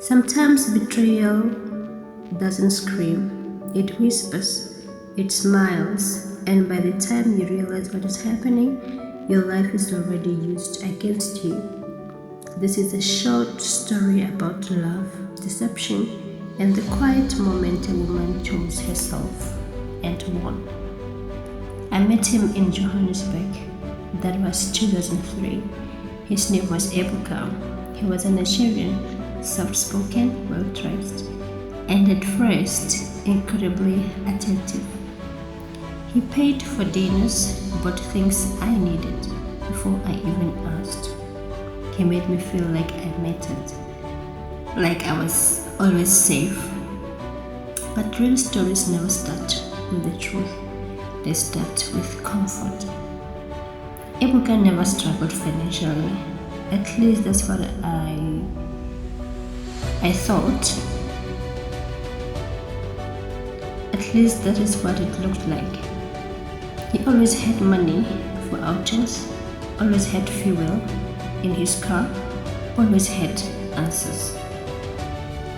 Sometimes betrayal doesn't scream, it whispers, it smiles, and by the time you realize what is happening, your life is already used against you. This is a short story about love, deception, and the quiet moment a woman chose herself and won. I met him in Johannesburg. That was 2003. His name was Ebuka. He was a Nigerian, soft-spoken, well-dressed, and at first incredibly attentive. He paid for dinners, bought things I needed before I even asked. He made me feel like I mattered, like I was always safe. But real stories never start with the truth, they start with comfort. Ebuka never struggled financially. At least that's what I thought. At least that is what it looked like. He always had money for outings, always had fuel in his car, always had answers.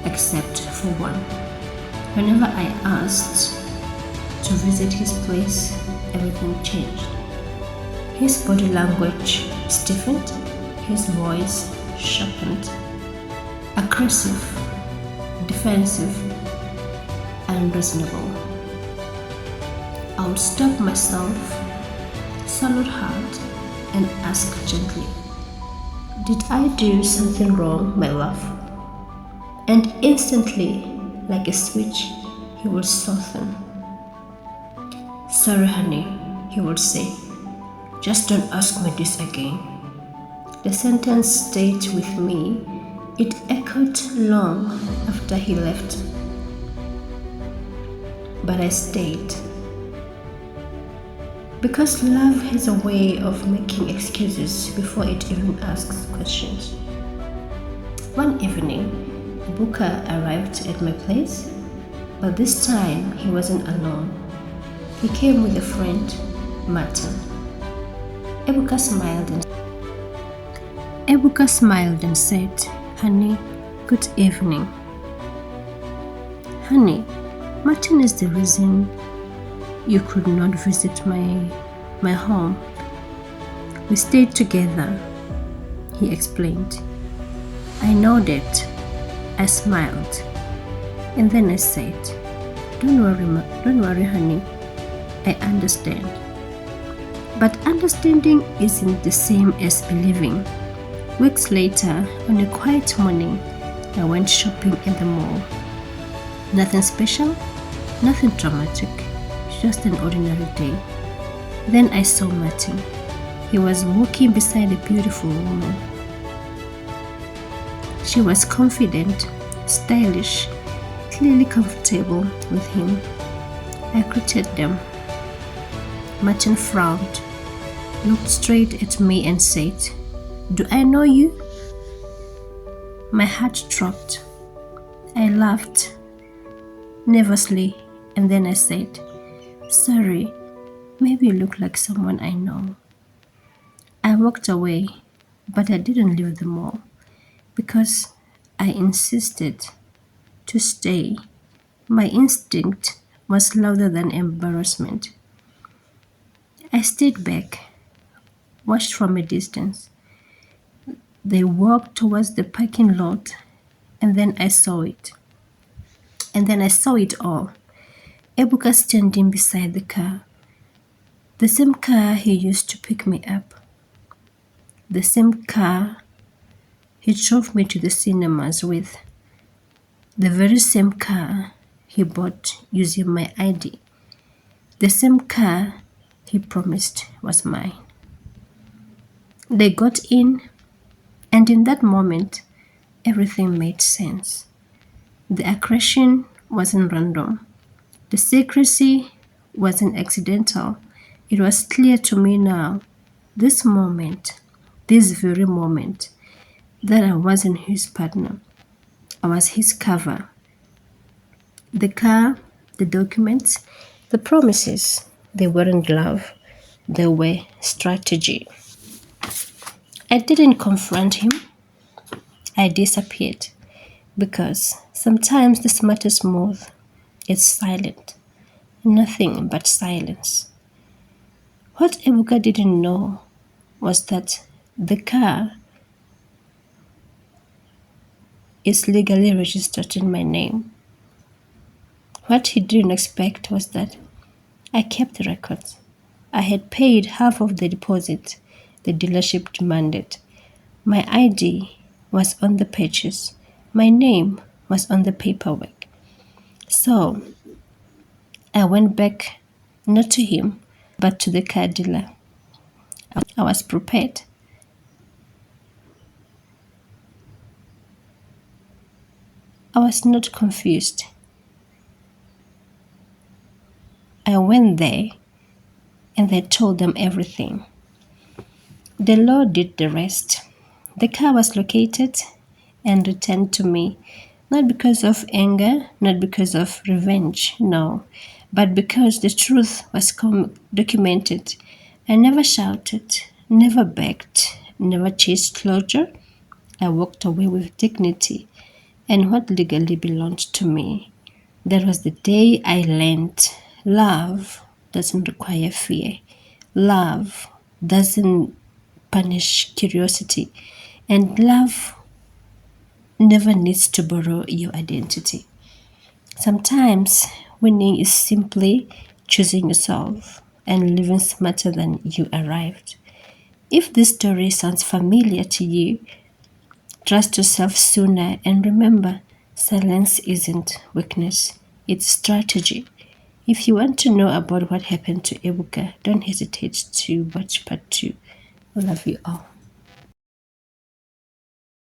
Except for one. Whenever I asked to visit his place, everything changed. His body language stiffened, his voice sharpened, aggressive, defensive, unreasonable. I would stop myself, salute hard, and ask gently, "Did I do something wrong, my love?" And instantly, like a switch, he would soften. "Sorry, honey," he would say. "Just don't ask me this again." The sentence stayed with me. It echoed long after he left. But I stayed. Because love has a way of making excuses before it even asks questions. One evening, Buka arrived at my place, but this time he wasn't alone. He came with a friend, Martin. Ebuka smiled and said, "Honey, good evening." "Honey, Martin is the reason you could not visit my home. We stayed together," he explained. I nodded. I smiled. And then I said, don't worry, honey. I understand." But understanding isn't the same as believing. Weeks later, on a quiet morning, I went shopping at the mall. Nothing special, nothing dramatic, just an ordinary day. Then I saw Martin. He was walking beside a beautiful woman. She was confident, stylish, clearly comfortable with him. I greeted them. Martin frowned, looked straight at me and said, "Do I know you?" My heart dropped. I laughed nervously and then I said, "Sorry, maybe you look like someone I know." I walked away, but I didn't leave the mall because I insisted to stay. My instinct was louder than embarrassment. I stayed back, watched from a distance. They walked towards the parking lot, and then I saw it. And then I saw it all. Ebuka standing beside the car. The same car he used to pick me up. The same car he drove me to the cinemas with. The very same car he bought using my ID. The same car he promised was mine. They got in, and in that moment, everything made sense. The aggression wasn't random. The secrecy wasn't accidental. It was clear to me now, this very moment, that I wasn't his partner. I was his cover. The car, the documents, the promises, they weren't love. They were strategy. I didn't confront him. I disappeared. Because sometimes the smartest move is silent, nothing but silence. What Ebuka didn't know was that the car is legally registered in my name. What he didn't expect was that I kept the records. I had paid half of the deposit the dealership demanded. My ID was on the purchase. My name was on the paperwork. So I went back, not to him, but to the car dealer. I was prepared. I was not confused. I went there and they told them everything. The law did the rest. The car was located and returned to me, not because of anger, not because of revenge, no, but because the truth was documented. I never shouted, never begged, never chased closure. I walked away with dignity and what legally belonged to me. That was the day I learned love doesn't require fear. Love doesn't punish curiosity. And love never needs to borrow your identity. Sometimes winning is simply choosing yourself and living smarter than you arrived. If this story sounds familiar to you, trust yourself sooner and remember silence isn't weakness, it's strategy. If you want to know about what happened to Ebuka, don't hesitate to watch part 2. I love you all.